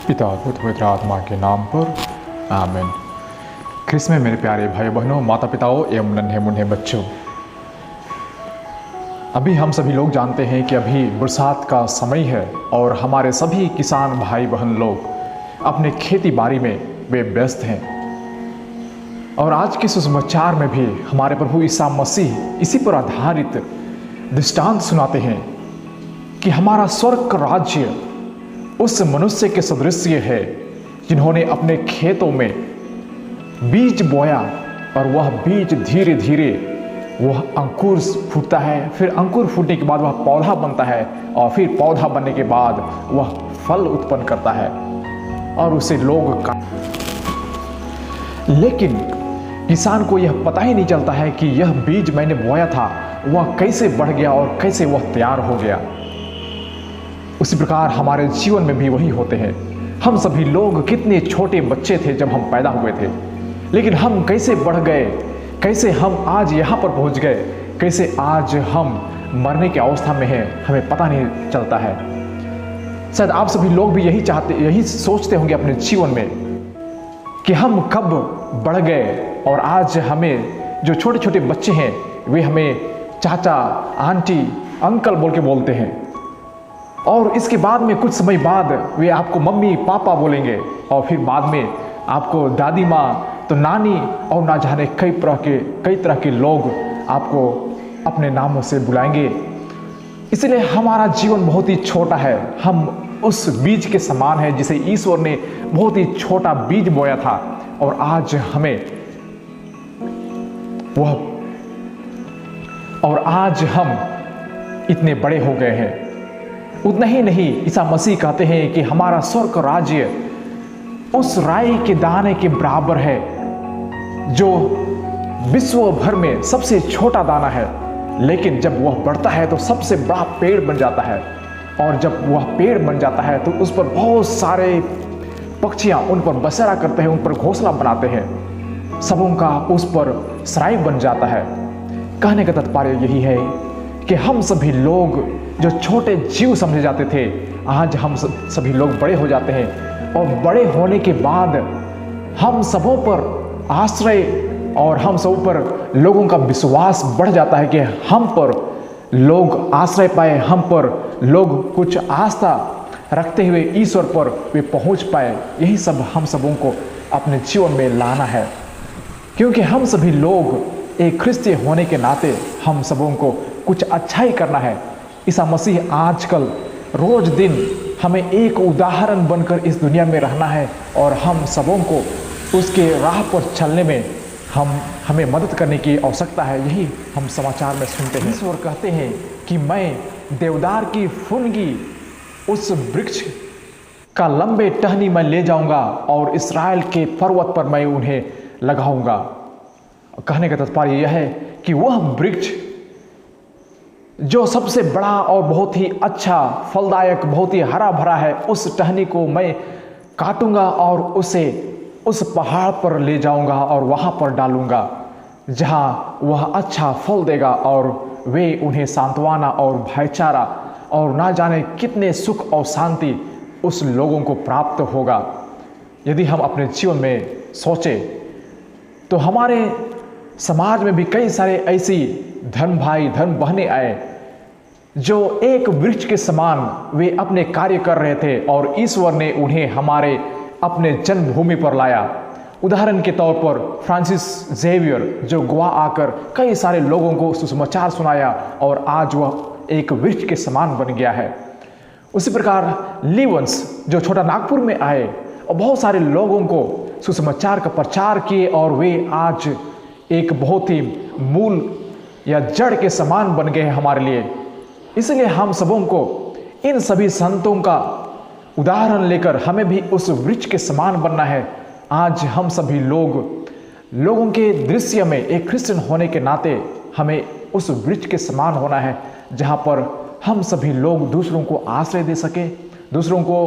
पिता पुत्र पवित्र आत्मा के नाम पर आमीन। ख्रिस्त में मेरे प्यारे भाई बहनों, माता पिताओं एवं नन्हे मुन्ने बच्चों, अभी हम सभी लोग जानते हैं कि अभी बरसात का समय है और हमारे सभी किसान भाई बहन लोग अपने खेती बाड़ी में वे व्यस्त हैं। और आज के सुसमाचार में भी हमारे प्रभु ईसा मसीह इसी पर आधारित दृष्टांत सुनाते हैं कि हमारा स्वर्ग का राज्य उस मनुष्य के सदृश्य है जिन्होंने अपने खेतों में बीज बोया और वह बीज धीरे धीरे वह अंकुर फूटता है, फिर अंकुर फूटने के बाद वह पौधा बनता है और फिर पौधा बनने के बाद वह फल उत्पन्न करता है और उसे लोग लेकिन किसान को यह पता ही नहीं चलता है कि यह बीज मैंने बोया था वह कैसे बढ़ गया और कैसे वह तैयार हो गया। उसी प्रकार हमारे जीवन में भी वही होते हैं। हम सभी लोग कितने छोटे बच्चे थे जब हम पैदा हुए थे, लेकिन हम कैसे बढ़ गए, कैसे हम आज यहाँ पर पहुँच गए, कैसे आज हम मरने की अवस्था में हैं, हमें पता नहीं चलता है। शायद आप सभी लोग भी यही सोचते होंगे अपने जीवन में कि हम कब बढ़ गए और आज हमें जो छोटे छोटे बच्चे हैं वे हमें चाचा, आंटी, अंकल बोल के बोलते हैं और इसके बाद में कुछ समय बाद वे आपको मम्मी पापा बोलेंगे और फिर बाद में आपको दादी माँ तो नानी और ना जाने कई तरह के लोग आपको अपने नामों से बुलाएंगे। इसलिए हमारा जीवन बहुत ही छोटा है। हम उस बीज के समान है जिसे ईश्वर ने बहुत ही छोटा बीज बोया था और आज हम इतने बड़े हो गए हैं। उतना ही नहीं, ईसा मसीह कहते हैं कि हमारा स्वर्ग राज्य उस राई के दाने के बराबर है जो विश्व भर में सबसे छोटा दाना है, लेकिन जब वह बढ़ता है तो सबसे बड़ा पेड़ बन जाता है और जब वह पेड़ बन जाता है तो उस पर बहुत सारे पक्षियां उन पर बसेरा करते हैं, उन पर घोंसला बनाते हैं, सबों का उस पर सराय बन जाता है। कहने का तात्पर्य यही है कि हम सभी लोग जो छोटे जीव समझे जाते थे, आज हम सभी लोग बड़े हो जाते हैं और बड़े होने के बाद हम सबों पर आश्रय और हम सब पर लोगों का विश्वास बढ़ जाता है कि हम पर लोग आश्रय पाए, हम पर लोग कुछ आस्था रखते हुए ईश्वर पर वे पहुंच पाए। यही सब हम सबों को अपने जीवन में लाना है, क्योंकि हम सभी लोग एक ख्रिस्ती होने के नाते हम सबों को कुछ अच्छा ही करना है। ईसा मसीह आजकल रोज दिन हमें एक उदाहरण बनकर इस दुनिया में रहना है और हम सबों को उसके राह पर चलने में हमें मदद करने की आवश्यकता है। यही हम समाचार में सुनते हैं। ईश्वर कहते हैं कि मैं देवदार की फुनगी उस वृक्ष का लंबे टहनी में ले जाऊंगा और इस्राएल के पर्वत पर मैं उन्हें लगाऊंगा। कहने का तात्पर्य यह है कि वह वृक्ष जो सबसे बड़ा और बहुत ही अच्छा, फलदायक, बहुत ही हरा भरा है, उस टहनी को मैं काटूंगा और उसे उस पहाड़ पर ले जाऊंगा और वहां पर डालूंगा जहां वह अच्छा फल देगा और वे उन्हें सांत्वना और भाईचारा और ना जाने कितने सुख और शांति उस लोगों को प्राप्त होगा। यदि हम अपने जीवन में सोचें तो हमारे समाज में भी कई सारे ऐसी धर्म भाई धर्म बहनें आए जो एक वृक्ष के समान वे अपने कार्य कर रहे थे और ईश्वर ने उन्हें हमारे अपने जन्मभूमि पर लाया। उदाहरण के तौर पर फ्रांसिस जेवियर जो गोवा आकर कई सारे लोगों को सुसमाचार सुनाया और आज वह एक वृक्ष के समान बन गया है। उसी प्रकार लीवंस जो छोटा नागपुर में आए और बहुत सारे लोगों को सुसमाचार का प्रचार किए और वे आज एक बहुत ही मूल या जड़ के समान बन गए हैं हमारे लिए। इसलिए हम सबों को इन सभी संतों का उदाहरण लेकर हमें भी उस वृक्ष के समान बनना है। आज हम सभी लोगों के दृश्य में एक क्रिश्चियन होने के नाते हमें उस वृक्ष के समान होना है, जहाँ पर हम सभी लोग दूसरों को आश्रय दे सके, दूसरों को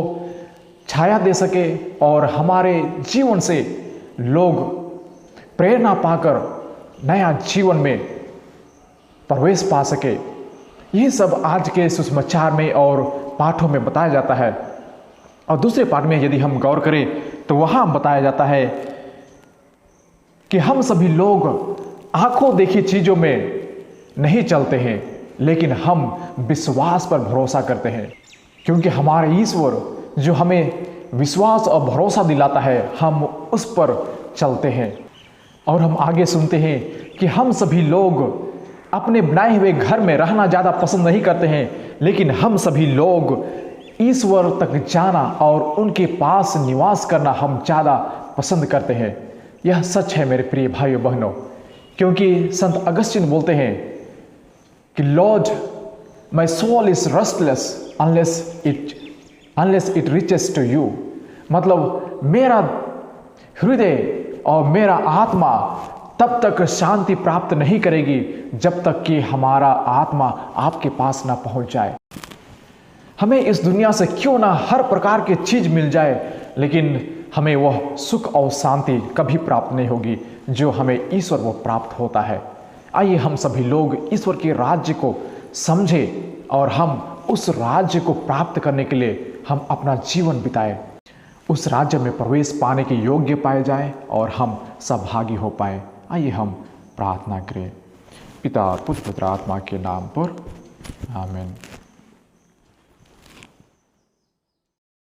छाया दे सके और हमारे जीवन से लोग प्रेरणा पाकर नया जीवन में प्रवेश पा सके। यही सब आज के सुसमाचार में और पाठों में बताया जाता है। और दूसरे पाठ में यदि हम गौर करें तो वहां बताया जाता है कि हम सभी लोग आंखों देखी चीजों में नहीं चलते हैं, लेकिन हम विश्वास पर भरोसा करते हैं, क्योंकि हमारे ईश्वर जो हमें विश्वास और भरोसा दिलाता है, हम उस पर चलते हैं। और हम आगे सुनते हैं कि हम सभी लोग अपने बनाए हुए घर में रहना ज़्यादा पसंद नहीं करते हैं, लेकिन हम सभी लोग ईश्वर तक जाना और उनके पास निवास करना हम ज़्यादा पसंद करते हैं। यह सच है मेरे प्रिय भाइयों बहनों, क्योंकि संत अगस्तिन बोलते हैं कि Lord my soul is restless unless it reaches to you. मतलब मेरा हृदय और मेरा आत्मा तब तक शांति प्राप्त नहीं करेगी जब तक कि हमारा आत्मा आपके पास ना पहुंच जाए। हमें इस दुनिया से क्यों ना हर प्रकार की चीज मिल जाए, लेकिन हमें वह सुख और शांति कभी प्राप्त नहीं होगी जो हमें ईश्वर वो प्राप्त होता है। आइए हम सभी लोग ईश्वर के राज्य को समझे और हम उस राज्य को प्राप्त करने के लिए हम अपना जीवन बिताए, उस राज्य में प्रवेश पाने के योग्य पाए जाए और हम सहभागी हो पाए। आइए हम प्रार्थना करें। पिता पुत्र पवित्र आत्मा के नाम पर आमीन।